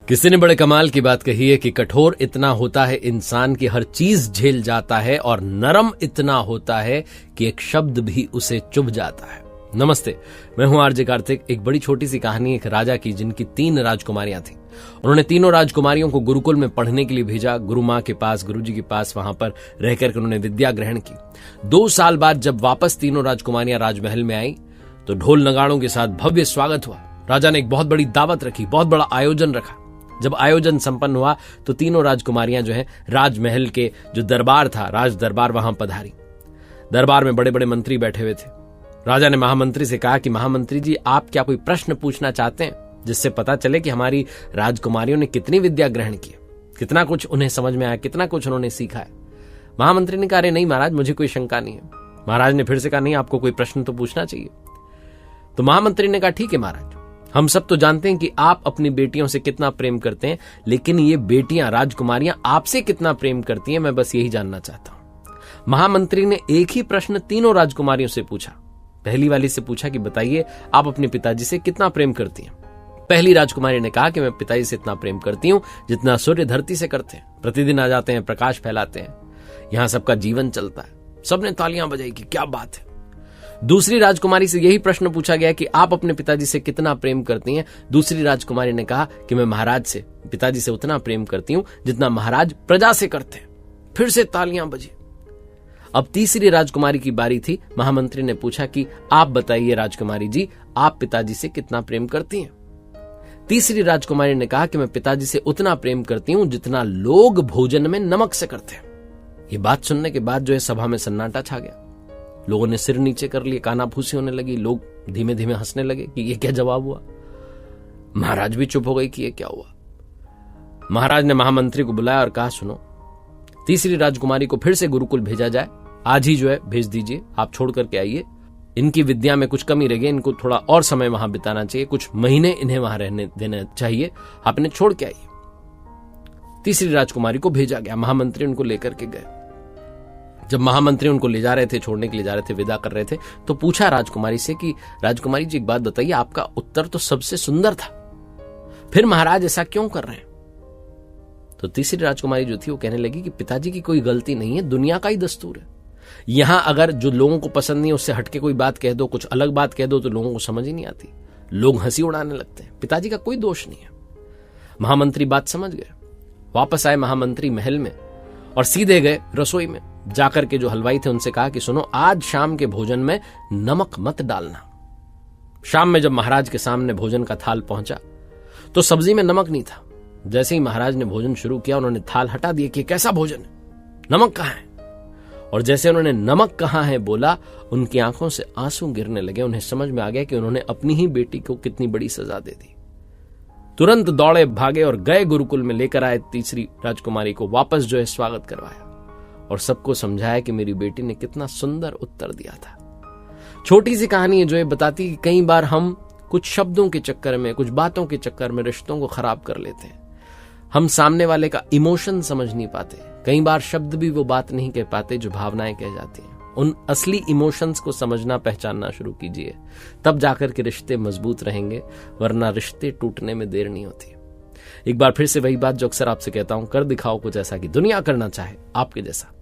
किसी ने बड़े कमाल की बात कही है कि कठोर इतना होता है इंसान की हर चीज झेल जाता है और नरम इतना होता है कि एक शब्द भी उसे चुभ जाता है। नमस्ते, मैं हूं आरजे कार्तिक। एक बड़ी छोटी सी कहानी एक राजा की जिनकी 3 राजकुमारियां थीं। उन्होंने तीनों राजकुमारियों को गुरुकुल में पढ़ने के लिए भेजा, गुरु मां के पास, गुरुजी के पास। वहां पर रहकर उन्होंने विद्या ग्रहण की। 2 साल बाद जब वापस तीनों राजकुमारियां राजमहल में आई तो ढोल नगाड़ों के साथ भव्य स्वागत हुआ। राजा ने एक बहुत बड़ी दावत रखी, बहुत बड़ा आयोजन रखा। जब आयोजन संपन्न हुआ तो तीनों राजकुमारियां जो है राजमहल के जो दरबार था, राज दरबार, वहां पधारी। दरबार में बड़े बड़े मंत्री बैठे हुए थे। राजा ने महामंत्री से कहा कि महामंत्री जी, आप क्या कोई प्रश्न पूछना चाहते हैं जिससे पता चले कि हमारी राजकुमारियों ने कितनी विद्या ग्रहण की, कितना कुछ उन्हें समझ में आया, कितना कुछ उन्होंने सीखा है। महामंत्री ने कहा, अरे नहीं महाराज, मुझे कोई शंका नहीं है। महाराज ने फिर से कहा, नहीं, आपको कोई प्रश्न तो पूछना चाहिए। तो महामंत्री ने कहा, ठीक है महाराज, हम सब तो जानते हैं कि आप अपनी बेटियों से कितना प्रेम करते हैं, लेकिन ये बेटियां, राजकुमारियां आपसे कितना प्रेम करती हैं, मैं बस यही जानना चाहता हूं। महामंत्री ने एक ही प्रश्न तीनों राजकुमारियों से पूछा। पहली वाली से पूछा कि बताइए, आप अपने पिताजी से कितना प्रेम करती हैं। पहली राजकुमारी ने कहा कि मैं पिताजी से इतना प्रेम करती हूं जितना सूर्य धरती से करते हैं। प्रतिदिन आ जाते हैं, प्रकाश फैलाते हैं, यहां सबका जीवन चलता है। सबने तालियां बजाई कि क्या बात है। दूसरी राजकुमारी से यही प्रश्न पूछा गया कि आप अपने पिताजी से कितना प्रेम करती हैं। दूसरी राजकुमारी ने कहा कि मैं महाराज से, पिताजी से उतना प्रेम करती हूं जितना महाराज प्रजा से करते हैं। फिर से तालियां बजी। अब तीसरी राजकुमारी की बारी थी। महामंत्री ने पूछा कि आप बताइए राजकुमारी जी, आप पिताजी से कितना प्रेम करती हैं। तीसरी राजकुमारी ने कहा कि मैं पिताजी से उतना प्रेम करती हूं जितना लोग भोजन में नमक से करते हैं। ये बात सुनने के बाद जो है सभा में सन्नाटा छा गया। लोगों ने सिर नीचे कर लिए, कानाफूसी होने लगी। लोग धीमे धीमे हंसने लगे कि ये क्या जवाब हुआ। महाराज भी चुप हो गए कि ये क्या हुआ। महाराज ने महामंत्री को बुलाया और कहा, सुनो, तीसरी राजकुमारी को फिर से गुरुकुल भेजा जाए। आज ही जो है भेज दीजिए, आप छोड़ करके आइए। इनकी विद्या में कुछ कमी रह गई, इनको थोड़ा और समय वहां बिताना चाहिए, कुछ महीने इन्हें वहां रहने देना चाहिए। आप इन्हें छोड़ के आइए। तीसरी राजकुमारी को भेजा गया। महामंत्री उनको लेकर के गए। जब महामंत्री उनको ले जा रहे थे, छोड़ने के लिए जा रहे थे, विदा कर रहे थे, तो पूछा राजकुमारी से कि राजकुमारी जी, एक बात बताइए, आपका उत्तर तो सबसे सुंदर था, फिर महाराज ऐसा क्यों कर रहे हैं। तो तीसरी राजकुमारी जो थी वो कहने लगी कि पिताजी की कोई गलती नहीं है, दुनिया का ही दस्तूर है। यहां अगर जो लोगों को पसंद नहीं है उससे हटके कोई बात कह दो, कुछ अलग बात कह दो, तो लोगों को समझ ही नहीं आती, लोग हंसी उड़ाने लगते हैं। पिताजी का कोई दोष नहीं है। महामंत्री बात समझ गए। वापस आए महामंत्री महल में और सीधे गए रसोई में। जाकर के जो हलवाई थे उनसे कहा कि सुनो, आज शाम के भोजन में नमक मत डालना। शाम में जब महाराज के सामने भोजन का थाल पहुंचा तो सब्जी में नमक नहीं था। जैसे ही महाराज ने भोजन शुरू किया, उन्होंने थाल हटा दिया कि कैसा भोजन है, नमक कहां है। और जैसे उन्होंने नमक कहां है बोला, उनकी आंखों से आंसू गिरने लगे। उन्हें समझ में आ गया कि उन्होंने अपनी ही बेटी को कितनी बड़ी सजा दे दी। तुरंत दौड़े भागे और गए गुरुकुल में, लेकर आए तीसरी राजकुमारी को, वापस जो है स्वागत करवाया और सबको समझाया कि मेरी बेटी ने कितना सुंदर उत्तर दिया था। छोटी सी कहानी है जो ये बताती कि कई बार हम कुछ शब्दों के चक्कर में, कुछ बातों के चक्कर में रिश्तों को खराब कर लेते हैं। हम सामने वाले का इमोशन समझ नहीं पाते। कई बार शब्द भी वो बात नहीं कह पाते जो भावनाएं कह जाती हैं। उन असली इमोशंस को समझना, पहचानना शुरू कीजिए, तब जाकर के रिश्ते मजबूत रहेंगे, वरना रिश्ते टूटने में देर नहीं होती। एक बार फिर से वही बात जो अक्सर आपसे कहता हूं, कर दिखाओ कुछ ऐसा कि दुनिया करना चाहे आपके जैसा।